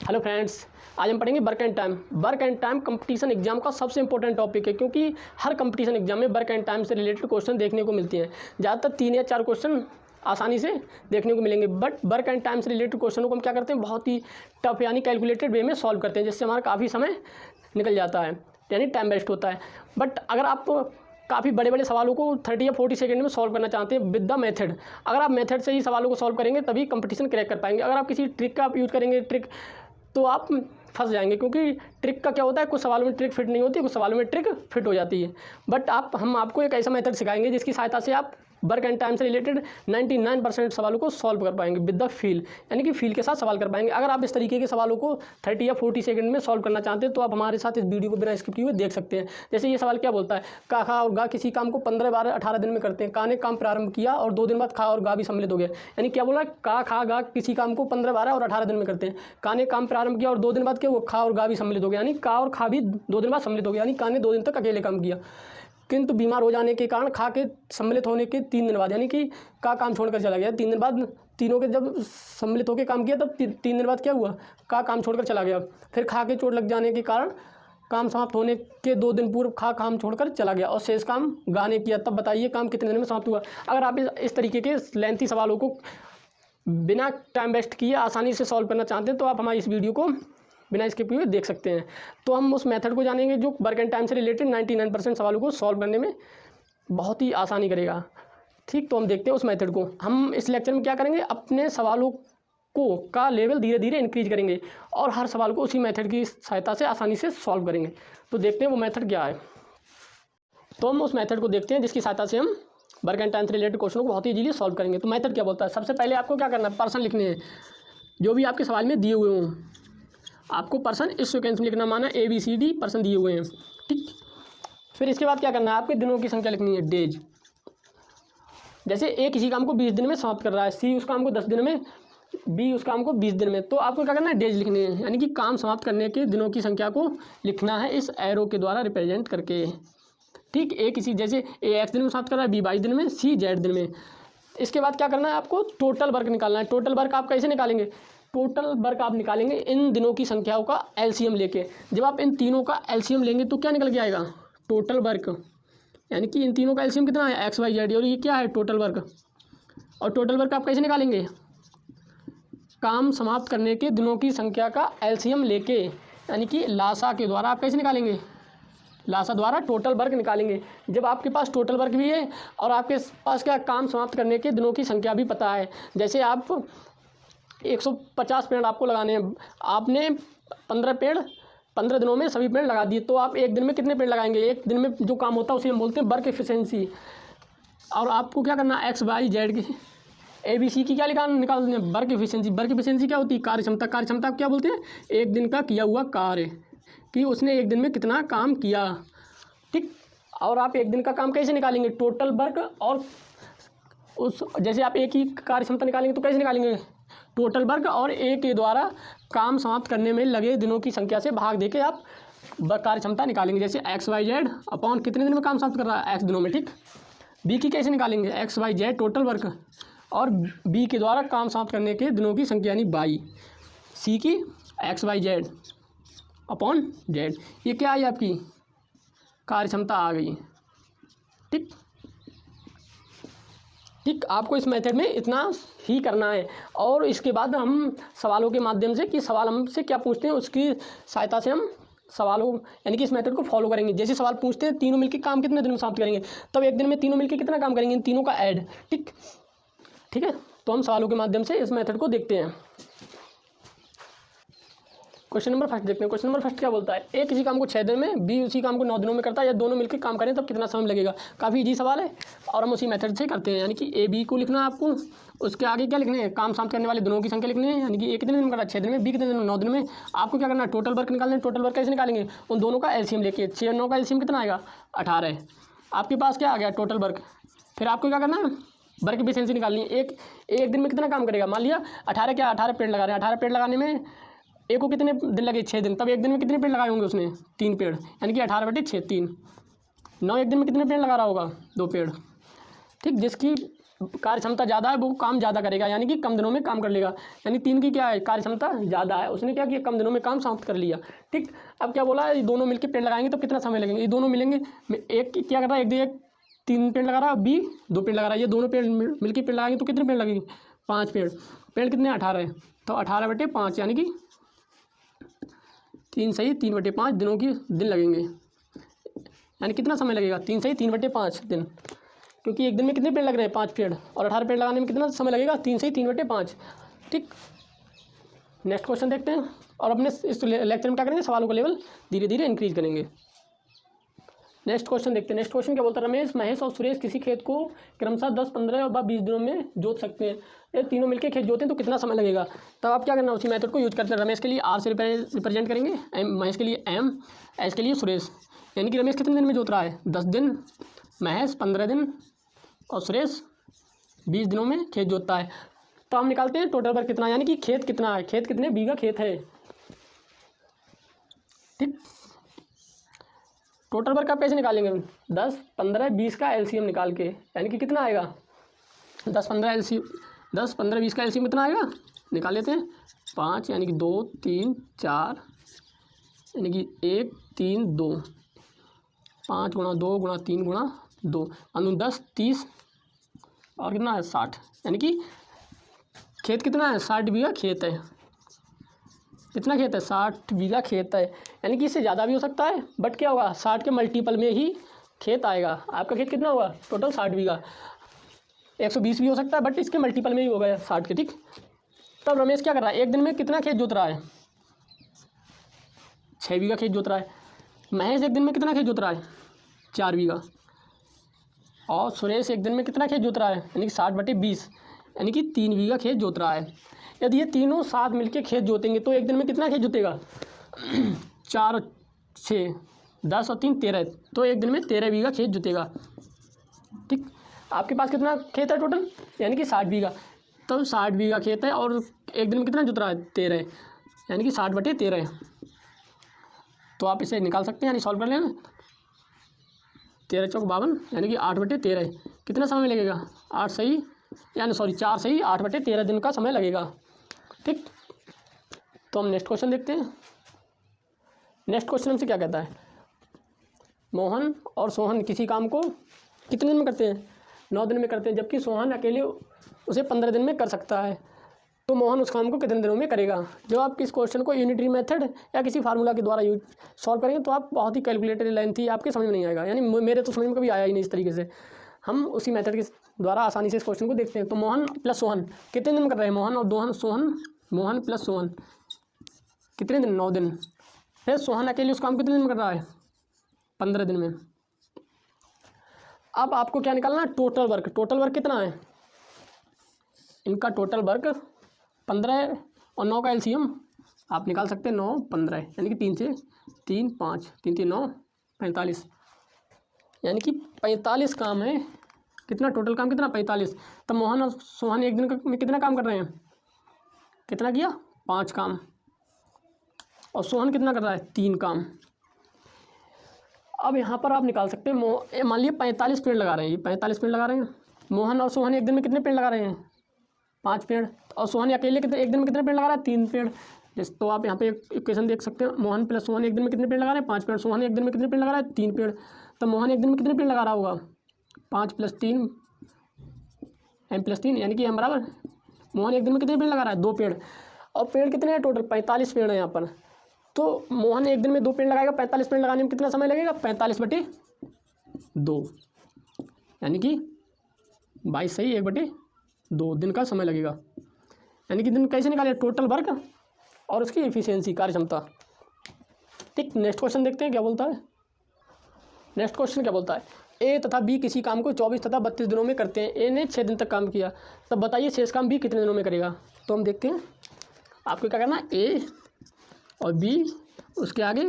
Hello friends, आज हम पढ़ेंगे work and time. Work and time competition exam का सबसे इंपॉर्टेंट टॉपिक है, क्योंकि हर कंपटीशन एग्जाम में वर्क एंड टाइम से रिलेटेड क्वेश्चन देखने को मिलते हैं। ज़्यादातर 3 या 4 क्वेश्चन आसानी से देखने को मिलेंगे, बट वर्क एंड टाइम से रिलेटेड क्वेश्चनों को हम क्या करते हैं, बहुत ही टफ यानी कैलकुलेटेड वे में सॉल्व करते हैं, जिससे हमारा काफ़ी समय निकल जाता है, यानी टाइम वेस्ट होता है। बट अगर आप काफ़ी बड़े बड़े सवालों को 30 या 40 सेकंड में सॉल्व करना चाहते हैं विद द मेथड, अगर आप मेथड से ही सवालों को सॉल्व करेंगे तभी कंपटीशन क्रैक कर पाएंगे। अगर आप किसी ट्रिक का आप यूज़ करेंगे तो आप फंस जाएंगे, क्योंकि ट्रिक का क्या होता है, कुछ सवालों में ट्रिक फिट नहीं होती, कुछ सवालों में ट्रिक फिट हो जाती है। बट हम आपको एक ऐसा मेथड सिखाएंगे जिसकी सहायता से आप वर्क एंड टाइम से रिलेटेड 99% सवालों को सॉल्व कर पाएंगे विद द फील, यानी कि फील के साथ सवाल कर पाएंगे। अगर आप इस तरीके के सवालों को 30 या 40 सेकंड में सॉल्व करना चाहते हैं तो आप हमारे साथ इस वीडियो को बिना स्किप किए हुए देख सकते हैं। जैसे ये सवाल क्या बोलता है, का, खा और गा किसी काम को 15, 12, 18 दिन में करते हैं। का ने काम प्रारंभ किया और 2 दिन बाद खा और गा भी सम्मिलित हो गया। यानी क्या बोला, का, खा, गा किसी काम को 15, 12 और 18 दिन में करते हैं। का ने काम प्रारंभ किया और 2 दिन बाद क्या, वो खा और गा भी सम्मिलित हो गया, यानी का और खा भी 2 दिन बाद सम्मिलित हो गया। यानी का ने 2 दिन तक अकेले काम किया, किंतु बीमार हो जाने के कारण खा के सम्मिलित होने के 3 दिन बाद, यानी कि का काम छोड़कर चला गया। 3 दिन बाद तीनों के जब सम्मिलित होकर काम किया तब 3 दिन बाद क्या हुआ, का काम छोड़कर चला गया। फिर खा के चोट लग जाने के कारण काम समाप्त होने के 2 दिन पूर्व खा काम छोड़कर चला गया और शेष काम गा ने किया। तब बताइए काम कितने दिन में समाप्त हुआ। अगर आप इस तरीके के लेंथी सवालों को बिना टाइम वेस्ट किए आसानी से सॉल्व करना चाहते हैं तो आप हमारी इस वीडियो को बिना स्किप किए देख सकते हैं। तो हम उस मेथड को जानेंगे जो वर्क एंड टाइम से रिलेटेड 99% सवालों को सॉल्व करने में बहुत ही आसानी करेगा। ठीक, तो हम देखते हैं उस मेथड को। हम इस लेक्चर में क्या करेंगे, अपने सवालों को का लेवल धीरे धीरे इंक्रीज करेंगे और हर सवाल को उसी मेथड की सहायता से आसानी से सॉल्व करेंगे। तो देखते हैं वो मेथड क्या है। तो हम उस मेथड को देखते हैं जिसकी सहायता से हम वर्क एंड टाइम से रिलेटेड क्वेश्चनों को बहुत ही ईजीली सॉल्व करेंगे। तो मेथड क्या बोलता है, सबसे पहले आपको क्या करना है, पर्सन लिखने हैं जो भी आपके सवाल में दिए हुए हों। आपको पर्सन इस सीक्वेंस में लिखना, माना ABCD पर्सन दिए हुए हैं। ठीक, फिर इसके बाद क्या करना है, आपके दिनों की संख्या लिखनी है, डेज। जैसे A किसी काम को 20 दिन में समाप्त कर रहा है, C उस काम को 10 दिन में, B उस काम को 20 दिन में। तो आपको क्या करना है, डेज लिखने हैं, यानी कि काम समाप्त करने के दिनों की संख्या को लिखना है इस एरो के द्वारा रिप्रेजेंट करके। ठीक, A किसी, जैसे A X दिन में समाप्त कर रहा है, B 22 दिन में, C Z दिन में। इसके बाद क्या करना है, आपको टोटल वर्क निकालना है। टोटल वर्क आप कैसे निकालेंगे, टोटल वर्क आप निकालेंगे इन दिनों की संख्याओं का एलसीएम लेके। जब आप इन तीनों का एलसीएम लेंगे तो क्या निकल के आएगा, टोटल वर्क, यानी कि इन तीनों का एलसीएम कितना है, XYZ, और ये क्या है, टोटल वर्क। और टोटल वर्क आप कैसे निकालेंगे, काम समाप्त करने के दिनों की संख्या का एलसीएम लेके, यानी कि लासा के द्वारा आप कैसे निकालेंगे, लासा द्वारा टोटल वर्क निकालेंगे। जब आपके पास टोटल वर्क भी है और आपके पास क्या, काम समाप्त करने के दिनों की संख्या भी पता है। जैसे आप 150 पेड़ आपको लगाने हैं, आपने 15 पेड़ 15 दिनों में सभी पेड़ लगा दिए, तो आप एक दिन में कितने पेड़ लगाएंगे, एक दिन में जो काम होता है उसे हम बोलते हैं वर्क एफिशिएंसी। और आपको क्या करना है, XYZ की ABC की क्या निकालने हैं, वर्क एफिशिएंसी। वर्क एफिशिएंसी क्या होती है, कार्यक्षमता। कार्यक्षमता क्या बोलते हैं, एक दिन का किया हुआ कार्य, कि उसने एक दिन में कितना काम किया। ठीक, और आप एक दिन का काम कैसे निकालेंगे, टोटल वर्क, और उस जैसे आप एक ही कार्यक्षमता निकालेंगे तो कैसे निकालेंगे, टोटल वर्क और A के द्वारा काम समाप्त करने में लगे दिनों की संख्या से भाग देके आप कार्यक्षमता निकालेंगे। जैसे XYZ अपॉन कितने दिन में काम समाप्त कर रहा है, X दिनों में। ठीक, B की कैसे निकालेंगे, XYZ टोटल वर्क और B के द्वारा काम समाप्त करने के दिनों की संख्या यानी 22, C की XYZ अपॉन Z। ये क्या आई, आपकी कार्यक्षमता आ गई। ठीक ठीक, आपको इस मेथड में इतना ही करना है। और इसके बाद हम सवालों के माध्यम से, कि सवाल हमसे क्या पूछते हैं उसकी सहायता से हम सवालों, यानी कि इस मेथड को फॉलो करेंगे। जैसे सवाल पूछते हैं तीनों मिलकर काम कितने दिन में समाप्त करेंगे, तब एक दिन में तीनों मिलकर कितना काम करेंगे, इन तीनों का ऐड। ठीक है, तो हम सवालों के माध्यम से इस मेथड को देखते हैं। क्वेश्चन नंबर फर्स्ट देखते हैं। क्वेश्चन नंबर फर्स्ट क्या बोलता है, A किसी काम को 6 दिन में, B उसी काम को 9 दिनों में करता है, या दोनों मिलकर काम करें तब कितना समय लगेगा। काफ़ी इजी सवाल है और हम उसी मेथड से करते हैं। यानी कि AB को लिखना है आपको, उसके आगे क्या लिखने हैं, काम समाप्त करने वाले दिनों की संख्या लिखनी है। यानी कि A कितने दिन में करता है, 6 दिन में, B कितने दिन में, 9 दिन में। आपको क्या करना है, टोटल वर्क निकालना है। टोटल वर्क कैसे निकालेंगे, उन दोनों का एलसीएम लेके। 6 और 9 का एलसीएम कितना आएगा, 18। आपके पास क्या आ गया, टोटल वर्क। फिर आपको क्या करना है, वर्क एफिशिएंसी निकालनी है। एक दिन में कितना काम करेगा, मान लिया 18 पेड़ लगा रहे हैं, 18 पेड़ लगाने में A को कितने दिन लगे, 6 दिन। तब एक दिन में कितने पेड़ लगाए होंगे उसने, 3 पेड़, यानी कि 18/6 3। 9 एक दिन में कितने पेड़ लगा रहा होगा, 2 पेड़। ठीक, जिसकी कार्य क्षमता ज़्यादा है वो काम ज़्यादा करेगा, यानी कि कम दिनों में काम कर लेगा। यानी 3 की क्या है, कार्य क्षमता ज़्यादा है, उसने क्या किया, कम दिनों में काम समाप्त कर लिया। ठीक, अब क्या बोला, ये दोनों मिलकर पेड़ लगाएंगे तो कितना समय लगेंगे, ये दोनों मिलेंगे, एक क्या कर रहा है, एक 3 पेड़ लगा रहा है, बी 2 पेड़ लगा रहा है, ये दोनों पेड़ मिलकर पेड़ लगाएंगे तो कितने पेड़ लगेंगे, 5 पेड़। पेड़ कितने, 18 है, तो 18/5 यानी कि 3 सही 3/5 दिनों की दिन लगेंगे। यानी कितना समय लगेगा, 3 सही 3/5 दिन, क्योंकि एक दिन में कितने पेड़ लग रहे हैं, 5 पेड़, और 18 पेड़ लगाने में कितना समय लगेगा, 3 सही 3/5। ठीक, नेक्स्ट क्वेश्चन देखते हैं, और अपने इस लेक्चर में क्या करेंगे, सवालों का लेवल धीरे धीरे इंक्रीज करेंगे। नेक्स्ट क्वेश्चन देखते हैं। नेक्स्ट क्वेश्चन क्या बोलता है, रमेश, महेश और सुरेश किसी खेत को क्रमशः 10, 15 और 20 दिनों में जोत सकते हैं। ये तीनों मिलकर खेत जोतें तो कितना समय लगेगा। तब आप क्या करना, उसी मेथड को यूज करते हैं। रमेश के लिए आर से रिप्रेजेंट करेंगे, महेश के लिए एम, एस के लिए सुरेश। यानी कि रमेश कितने दिन में जोत रहा है, 10 दिन, महेश 15 दिन और सुरेश 20 दिनों में खेत जोतता है। तो हम निकालते हैं टोटल वर्क कितना, यानी कि खेत कितना है, खेत कितने बीघा खेत है। ठीक, टोटल वर्क आप कैसे निकालेंगे, 10, 15, 20 का एलसीएम निकाल के, यानी कि कितना आएगा, 10, 15 एलसीएम, 10, 15, 20 का एलसीएम कितना आएगा, निकाल लेते हैं। 5 यानी कि 2, 3, 4 यानी कि 1, 3, 2, 5 गुणा 2 गुणा 3 गुणा 2, 10, 30 और कितना है 60। यानी कि खेत कितना है, 60 बीघा खेत है। कितना खेत है, 60 बीघा खेत है। यानी कि इससे ज़्यादा भी हो सकता है, बट क्या होगा, 60 के मल्टीपल में ही खेत आएगा। आपका खेत कितना होगा, टोटल 60 बीघा, 120 भी हो सकता है, बट इसके मल्टीपल में ही होगा 60 के। ठीक, तब रमेश क्या कर रहा है, एक दिन में कितना खेत जोत रहा है, 6 बीघा खेत जोत रहा है। महेश एक दिन में कितना खेत जोत रहा है, 4 बीघा। और सुरेश एक दिन में कितना खेत जोत रहा है, यानी कि 60/20 यानी कि 3 बीघा खेत जोत रहा है। यदि ये तीनों साथ मिलके खेत जोतेंगे तो एक दिन में कितना खेत जोतेगा, 4 और 6 10 और 3 13, तो एक दिन में 13 बीघा खेत जोतेगा। ठीक, आपके पास कितना खेत है टोटल, यानी कि 60 बीघा। तो 60 बीघा खेत है और एक दिन में कितना जोत रहा है, 13, यानी कि 60/13। तो आप इसे निकाल सकते हैं, यानी सॉल्व कर लेना। 13 चौक 52 यानी कि 8/13। कितना समय लगेगा, 8 सही यानी 4 सही 8/13 दिन का समय लगेगा। ठीक, तो हम नेक्स्ट क्वेश्चन देखते हैं। नेक्स्ट क्वेश्चन हमसे क्या कहता है, मोहन और सोहन किसी काम को कितने दिन में करते हैं, 9 दिन में करते हैं, जबकि सोहन अकेले उसे 15 दिन में कर सकता है। तो मोहन उस काम को कितने दिनों में करेगा। जब आप इस क्वेश्चन को यूनिटरी मेथड या किसी फार्मूला के द्वारा सॉल्व करेंगे तो आप बहुत ही कैलकुलेटेड लाइन थी, आपके समझ में नहीं आएगा, यानी मेरे तो समझ में कभी आया ही नहीं इस तरीके से। हम उसी मेथड के द्वारा आसानी से इस क्वेश्चन को देखते हैं। तो मोहन प्लस सोहन कितने दिन में कर रहे हैं, मोहन और सोहन, मोहन प्लस सोहन कितने दिन, 9 दिन। फिर सोहन अकेले उस काम कितने दिन में कर रहा है, 15 दिन में। अब आपको क्या निकालना है, टोटल वर्क। टोटल वर्क कितना है इनका, टोटल वर्क 15 और 9 का एलसीएम आप निकाल सकते हैं, 9, 15 यानी कि 3 से 3, 5, 3, 3, 9, 45 यानी कि 45 काम है। कितना टोटल काम कितना, 45। तब मोहन और सोहन एक दिन में कितना काम कर रहे हैं, कितना किया, 5 काम। और सोहन कितना कर रहा है, 3 काम। अब यहाँ पर आप निकाल सकते हैं, मान लीजिए 45 पेड़ लगा रहे हैं, ये 45 पेड़ लगा रहे हैं। मोहन और सोहन एक दिन में कितने पेड़ लगा रहे हैं, 5 पेड़। और सोहन अकेले कितने एक दिन में कितने पेड़ लगा रहा है, 3 पेड़। जैसे तो आप यहाँ पे एक इक्वेशन देख सकते हैं, मोहन प्लस सोहन एक दिन में कितने पेड़ लगा रहे हैं, 5 पेड़। सोहन एक दिन में कितने पेड़ लगा रहा है, 3 पेड़। तो मोहन एक दिन में कितने पेड़ लगा रहा होगा, 5 + 3 m + 3 यानी कि m बराबर। मोहन एक दिन में कितने पेड़ लगा रहा है, 2 पेड़। और पेड़ कितने हैं टोटल, 45 पेड़ हैं यहाँ पर। तो मोहन एक दिन में 2 पेड़ लगाएगा, 45 पेड़ लगाने में कितना समय लगेगा, 45/2 यानी कि 22 सही 1/2 दिन का समय लगेगा। यानी कि दिन कैसे निकाले, टोटल वर्क और उसकी एफिशिएंसी, कार्य क्षमता। ठीक, नेक्स्ट क्वेश्चन देखते हैं क्या बोलता है। नेक्स्ट क्वेश्चन क्या बोलता है, ए तथा बी किसी काम को 24 तथा 32 दिनों में करते हैं। ए ने 6 दिन तक काम किया, तब बताइए शेष काम बी कितने दिनों में करेगा। तो हम देखते हैं, आपको क्या करना है, ए और बी, उसके आगे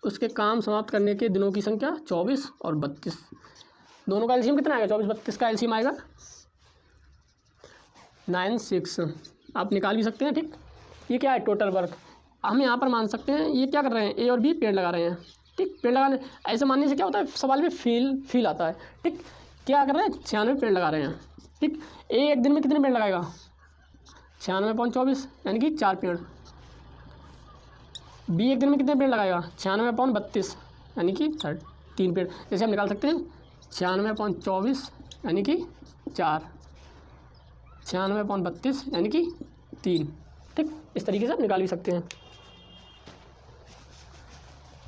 उसके काम समाप्त करने के दिनों की संख्या 24 और 32, दोनों का एलसीएम कितना आएगा, 24, 32 का एलसीएम आएगा 9, 6। आप निकाल भी सकते हैं। ठीक, ये क्या है, टोटल वर्क। हम यहाँ पर मान सकते हैं ये क्या कर रहे हैं, ए और बी पेड़ लगा रहे हैं। ठीक, पेड़ लगाने ऐसे मानने से क्या होता है, सवाल में फील आता है। ठीक, क्या कर रहे हैं, 96 पेड़ लगा रहे हैं। ठीक। ए एक दिन में कितने पेड़ लगाएगा? 96.24 यानी कि 4 पेड़। बी एक दिन में कितने पेड़ लगाएगा? 96.32 यानी कि 3 पेड़। जैसे हम निकाल सकते हैं 96.24 यानी कि 4, 96.32 यानी कि 3। ठीक, इस तरीके से आप निकाल भी सकते हैं।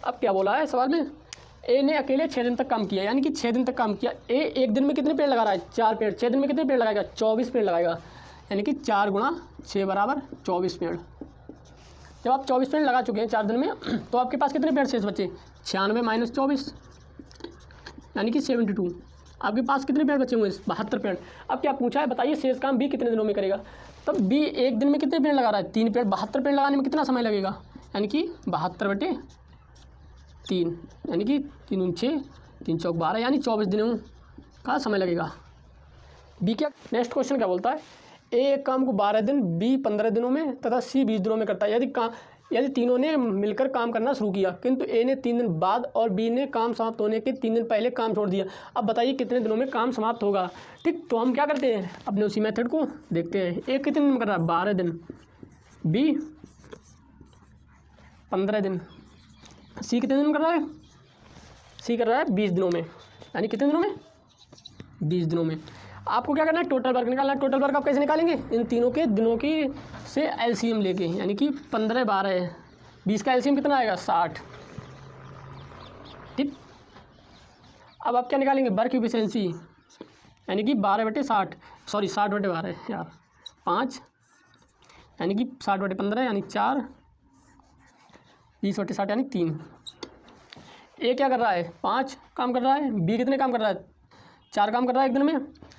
अब क्या बोला है सवाल में? ए ने अकेले 6 दिन तक काम किया, यानी कि 6 दिन तक काम किया। ए एक दिन में कितने पेड़ लगा रहा है? 4 पेड़। 6 दिन में कितने पेड़ लगाएगा? 24 पेड़ लगाएगा, यानी कि 4 × 6 = 24 पेड़। जब आप 24 पेड़ लगा चुके हैं 4 दिन में, तो आपके पास कितने पेड़ शेष बचे? 96 - 24 यानी कि 72। आपके पास कितने पेड़ बचे हुए? 72 पेड़। अब क्या पूछा है? बताइए शेष काम बी कितने दिनों में करेगा। तब बी एक दिन में कितने पेड़ लगा रहा है? 3 पेड़। 72 पेड़ लगाने में कितना समय लगेगा? यानी कि 72/3 यानी कि 3 × 6 3 × 4 = 12 यानी 24 दिनों का समय लगेगा। बी क्या नेक्स्ट क्वेश्चन क्या बोलता है? ए एक काम को 12 दिन, बी 15 दिनों में तथा सी 20 दिनों में करता है। यदि तीनों ने मिलकर काम करना शुरू किया, किंतु ए ने 3 दिन बाद और बी ने काम समाप्त होने के 3 दिन पहले काम छोड़ दिया। अब बताइए कितने दिनों में काम समाप्त होगा। ठीक, तो हम क्या करते हैं? अपने उसी मेथड को देखते हैं। ए कितने दिन में कर रहा है? 12 दिन। बी 15 दिन। सी कितने दिन में कर रहा है? सी कर रहा है 20 दिनों में, यानी कितने दिनों में? 20 दिनों में। आपको क्या करना है? टोटल वर्क निकालना है। टोटल वर्क आप कैसे निकालेंगे? इन तीनों के दिनों की से एलसीएम लेके, यानी कि 15 12 20 का एलसीएम कितना आएगा? 60। ठीक, अब आप क्या निकालेंगे? वर्क एफिशिएंसी, यानी कि 12/60 सॉरी 60/12 यार 5 यानी कि 60/15 यानी 4 20/60 यानी 3। ए क्या कर रहा है? 5 काम कर रहा है। बी कितने काम कर रहा है? 4 काम कर रहा है एक दिन में।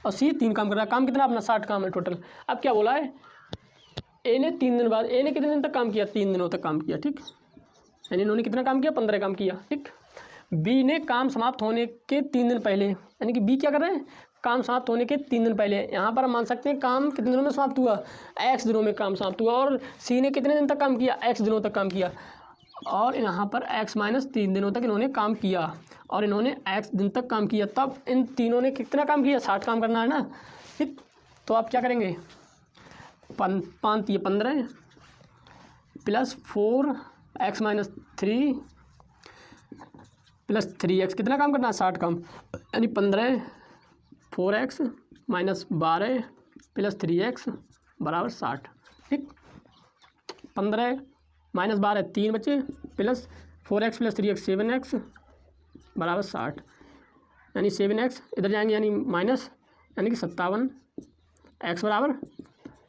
और सी 3 काम कर रहा है। काम कितना अपना? 60 काम है टोटल। अब क्या बोला है? ए ने 3 दिन बाद, ए ने कितने दिन तक काम किया? 3 दिनों तक काम किया। ठीक, यानी इन्होंने कितना काम किया? 15 काम किया। ठीक, बी ने काम समाप्त होने के 3 दिन पहले, यानी कि बी क्या कर रहे हैं? काम समाप्त होने के 3 दिन पहले। यहाँ पर हम मान सकते हैं काम कितने दिनों में समाप्त हुआ? एक्स दिनों में काम समाप्त हुआ। और सी ने कितने दिन तक काम किया? एक्स दिनों तक काम किया। और यहाँ पर x - 3 दिनों तक इन्होंने काम किया और इन्होंने x दिन तक काम किया। तब इन तीनों ने कितना काम किया? 60 काम करना है ना। ठीक, तो आप क्या करेंगे? 5 ये 15 + 4x - 3 + 3x कितना काम करना है? 60 काम, यानी 15 4x - 12 + 3x = 60। ठीक, 15 - 12 3 बचे प्लस 4x + 3x 7x = 60, यानी 7x इधर जाएंगे यानी माइनस, यानी कि 57 x =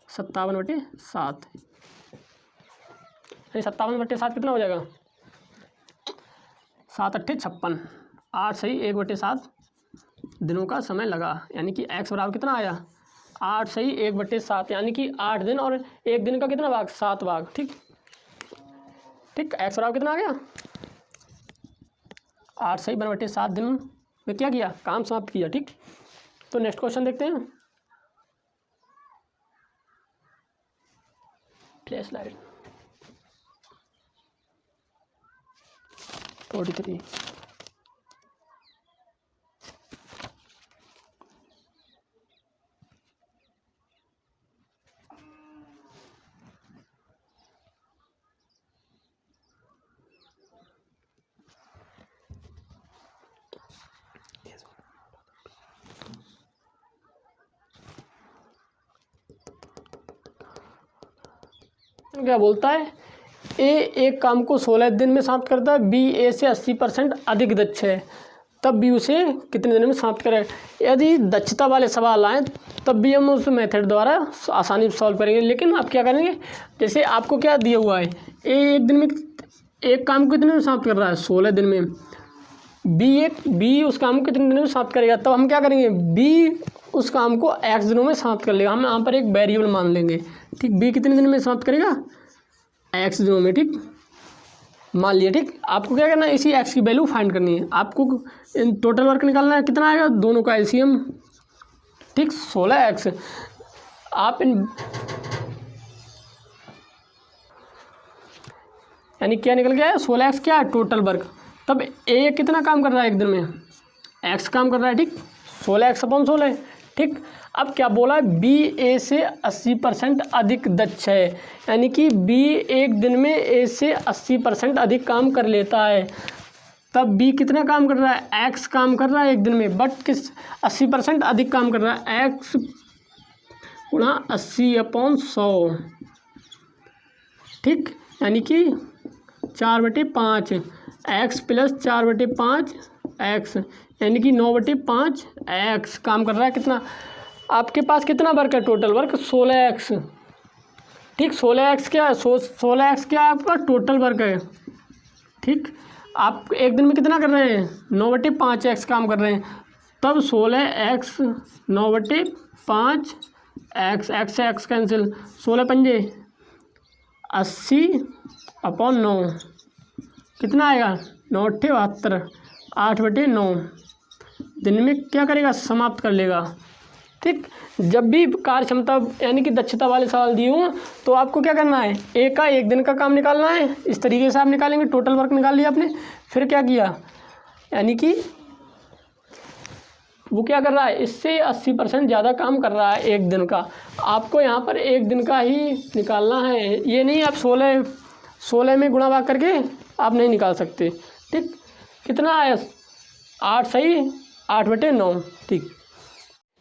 57/7 यानी 57/7 कितना हो जाएगा? 7 × 8 = 56। 8 सही 1/7 दिनों का समय लगा, यानी कि x बराबर कितना आया? 8 सही 1/7 यानी कि 8 दिन और 1 दिन का कितना भाग? 7 भाग। ठीक, x बराबर कितना आ गया? 8 सही 1/7 दिन में क्या किया? काम समाप्त किया। ठीक, तो नेक्स्ट क्वेश्चन देखते हैं। Flash light 43। क्या बोलता है? ए एक काम को 16 दिन में समाप्त करता है। बी ए से 80% अधिक दक्ष है, तब भी उसे कितने दिन में समाप्त करें? यदि दक्षता वाले सवाल आएँ तब भी हम उस मेथड द्वारा आसानी से सॉल्व करेंगे। लेकिन आप क्या करेंगे? जैसे आपको क्या दिया हुआ है? ए एक दिन में एक काम को कितने दिन में समाप्त कर रहा है? 16 दिन में। बी उस काम को कितने दिनों में समाप्त करेगा? तब हम क्या करेंगे? बी उस काम को x दिनों में समाप्त कर लेगा। हम यहाँ पर एक वेरिएबल मान लेंगे। ठीक, बी कितने दिन में समाप्त करेगा? x दिनों में। ठीक, मान लिया। ठीक, आपको क्या करना है? इसी x की वैल्यू फाइंड करनी है। आपको इन टोटल वर्क निकालना है। कितना आएगा? दोनों का एलसीएम। ठीक, 16x। आप इन यानी क्या निकल गया है? 16x क्या है? Total work. तब ए कितना काम कर रहा है एक दिन में? x काम कर रहा है। ठीक, 16x/16 ठीक। अब क्या बोला, बी ए से 80% अधिक दक्ष है, यानी कि बी एक दिन में ए से 80% अधिक काम कर लेता है। तब बी कितना काम कर रहा है, एक्स काम कर रहा है एक दिन में, बट किस 80% अधिक काम कर रहा है, एक्स गुणा 80/100, ठीक। यानी कि 4/5 एक्स प्लस 4/5 एक्स, यानी कि 9/5 एक्स काम कर रहा है। कितना आपके पास कितना वर्क है, टोटल वर्क 16x, ठीक। 16x क्या है, 16x क्या है आपका टोटल वर्क है, ठीक। आप एक दिन में कितना कर रहे हैं, 9/5 एक्स काम कर रहे हैं। तब 16x 9/5 एक्स, एक्स से एक्स कैंसिल, 16×5 80/9 कितना आएगा, 9×8 8/9 दिन में क्या करेगा, समाप्त कर लेगा, ठीक। जब भी कार्य क्षमता यानी कि दक्षता वाले सवाल दिए हों तो आपको क्या करना है, ए का एक दिन का काम निकालना है। इस तरीके से आप निकालेंगे, टोटल वर्क निकाल लिया आपने। फिर क्या किया, यानी कि वो क्या कर रहा है, इससे 80% ज़्यादा काम कर रहा है एक दिन का। आपको यहाँ पर एक दिन का ही निकालना है, ये नहीं आप 16 में गुणा भाग करके आप नहीं निकाल सकते, ठीक। कितना आया, 8 सही 8/9, ठीक।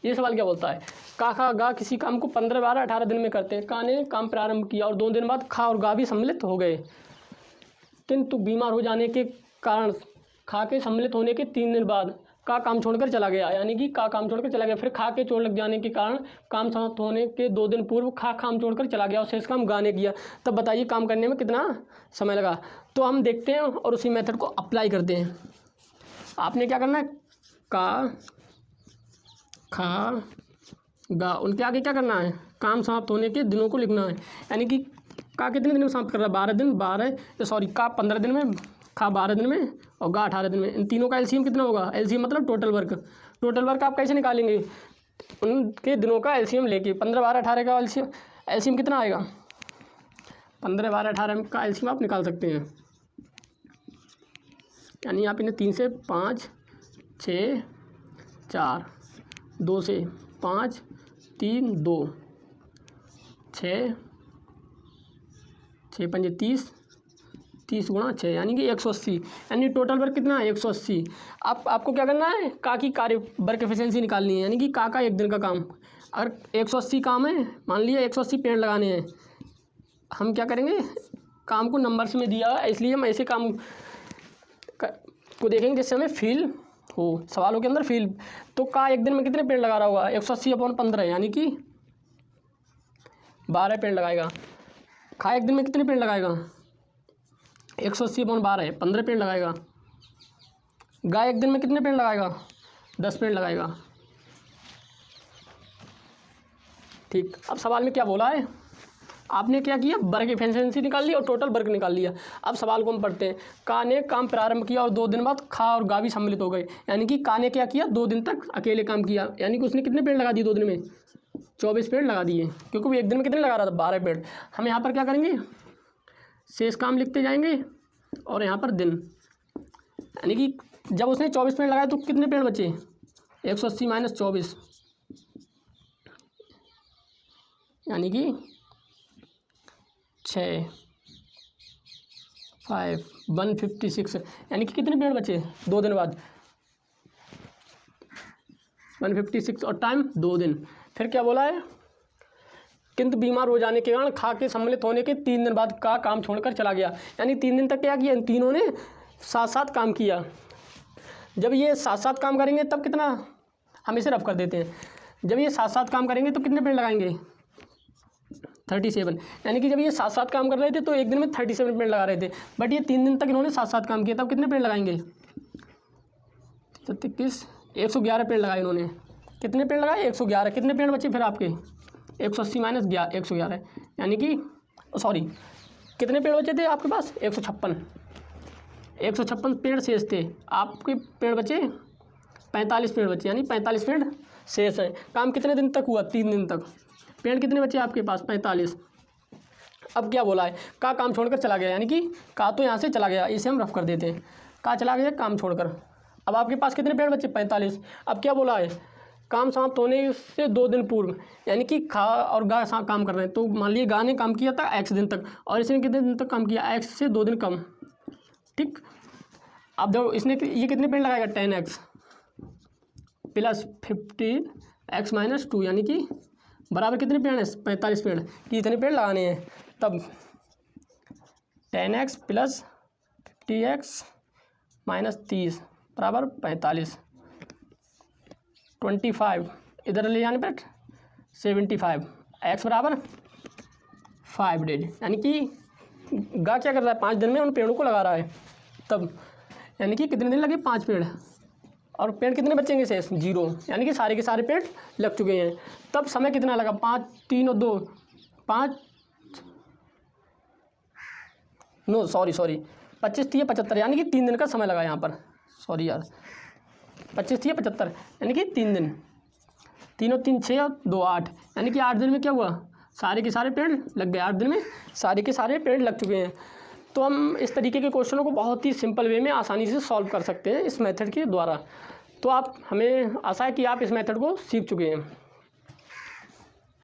ये सवाल क्या बोलता है, का खा गा किसी काम को 15, 12, 18 दिन में करते हैं। का ने काम प्रारंभ किया और 2 दिन बाद खा और गा भी सम्मिलित हो गए, किंतु बीमार हो जाने के कारण खा के सम्मिलित होने के 3 दिन बाद का काम छोड़कर चला गया, यानी कि का काम छोड़कर चला गया। फिर खा के चोट लग जाने के कारण काम समाप्त होने के 2 दिन पूर्व खा काम छोड़कर चला गया और शेष काम गा ने किया। तब बताइए काम करने में कितना समय लगा। तो हम देखते हैं और उसी मेथड को अप्लाई करते हैं। आपने क्या करना है, का खा गा, उनके आगे क्या करना है, काम समाप्त होने के दिनों को लिखना है। यानी कि का कितने दिन में समाप्त कर रहा है, 12 दिन, का 15 दिन में, खा 12 दिन में और गा 18 दिन में। इन तीनों का एलसीएम कितना होगा, एलसीएम मतलब टोटल वर्क। टोटल वर्क आप कैसे निकालेंगे, उनके दिनों का एलसीएम लेके। 15, 12, 18 का एलसीएम कितना आएगा, 15, 12, 18 का एलसीएम आप निकाल सकते हैं। यानी आप इन्हें 3 से 5, 6, 4, 2 से 5, 3, 2, 6, 6×5 30, 30 गुणा 6 यानी कि 180, यानी टोटल वर्क कितना है 180। आपको क्या करना है, का की कार्य वर्क एफिशिएंसी निकालनी है, यानी कि का एक दिन का काम। अगर 180 काम है, मान लिया 180 पेड़ लगाने हैं, हम क्या करेंगे, काम को नंबर्स में दिया है इसलिए हम ऐसे काम को देखेंगे जिससे हमें फील हो, सवालों के अंदर फील। तो का एक दिन में कितने पेड़ लगा रहा होगा, 180/15 यानी कि 12 पेड़ लगाएगा। खा एक दिन में कितने पेड़ लगाएगा, 180/12 15 पेड़ लगाएगा। गाय एक दिन में कितने पेड़ लगाएगा, 10 पेड़ लगाएगा, ठीक। अब सवाल में क्या बोला है, आपने क्या किया, वर्क एफिशिएंसी निकाल ली और टोटल वर्क निकाल लिया। अब सवाल को हम पढ़ते हैं। का ने काम प्रारंभ किया और 2 दिन बाद खा और गा भी सम्मिलित हो गए, यानी कि का ने क्या किया, 2 दिन तक अकेले काम किया, यानी कि उसने कितने पेड़ लगा दिए 2 दिन में, 24 पेड़ लगा दिए, क्योंकि वो एक दिन में कितने लगा रहा था, 12 पेड़। हम यहाँ पर क्या करेंगे, शेष काम लिखते जाएंगे और यहाँ पर दिन, यानी कि जब उसने 24 पेड़ लगाए तो कितने पेड़ बचे, 180 - 24 यानी कि 6, 5, 156, यानी कि कितने पेड़ बचे 2 दिन बाद, 156 और टाइम 2 दिन। फिर क्या बोला है, किंतु बीमार हो जाने के कारण खा के सम्मिलित होने के 3 दिन बाद का काम छोड़कर चला गया, यानी 3 दिन तक क्या किया, इन तीनों ने साथ साथ काम किया। जब ये साथ साथ काम करेंगे तब कितना, हम इसे रफ कर देते हैं, जब ये साथ साथ काम करेंगे तो कितने पेड़ लगाएंगे, 37, यानी कि जब ये साथ साथ काम कर रहे थे तो एक दिन में 37 पेड़ लगा रहे थे, बट ये 3 दिन तक इन्होंने साथ साथ काम किया, तब कितने पेड़ लगाएंगे, 33, 111 पेड़ लगाए इन्होंने। कितने पेड़ लगाए, 111। कितने पेड़ बचे फिर आपके, 180 - 111 यानी कि कितने पेड़ बचे थे आपके पास, 156 पेड़ शेष थे, आपके पेड़ बचे 45 पेड़ बचे, यानी 45 पेड़ शेष हैं। काम कितने दिन तक हुआ, 3 दिन तक। पेड़ कितने बचे आपके पास, 45। अब क्या बोला है, का काम छोड़कर चला गया, यानी कि का तो यहाँ से चला गया, इसे हम रफ कर देते हैं, का चला गया काम छोड़कर। अब आपके पास कितने पेड़ बचे, 45। अब क्या बोला है, काम समाप्त होने से 2 दिन पूर्व, यानी कि खा और गा काम कर रहे हैं। तो मान लीजिए गा ने काम किया था x दिन तक और इसने कितने दिन तक काम किया, x से 2 दिन कम, ठीक। अब देखो इसने ये कितने पेड़ लगाएगा, 10x प्लस 15x माइनस 2, यानी कि बराबर कितने पेड़ हैं, 45 पेड़, कि इतने पेड़ लगाने हैं। तब 10x प्लस 50x माइनस 30 बराबर 45, 25 इधर ले जाने पर 75, x बराबर 5 डेज, यानी कि गा क्या कर रहा है, 5 दिन में उन पेड़ों को लगा रहा है। तब यानी कि कितने दिन लगे, 5 पेड़, और पेड़ कितने बचेंगे शेष, 0, यानी कि सारे के सारे पेड़ लग चुके हैं। तब समय कितना लगा, 5 3 और 2 5 नो सॉरी 25 थी 75, यानी कि 3 दिन का समय लगा यहाँ पर, सॉरी यार 25 थी 75, यानी कि 3 दिन, 3 और 3 6 और 2 8, यानी कि 8 दिन में क्या हुआ, सारे के सारे पेड़ लग गए, 8 दिन में सारे के सारे पेड़ लग चुके हैं। तो हम इस तरीके के क्वेश्चनों को बहुत ही सिंपल वे में आसानी से सॉल्व कर सकते हैं इस मेथड के द्वारा। तो आप हमें आशा है कि आप इस मेथड को सीख चुके हैं।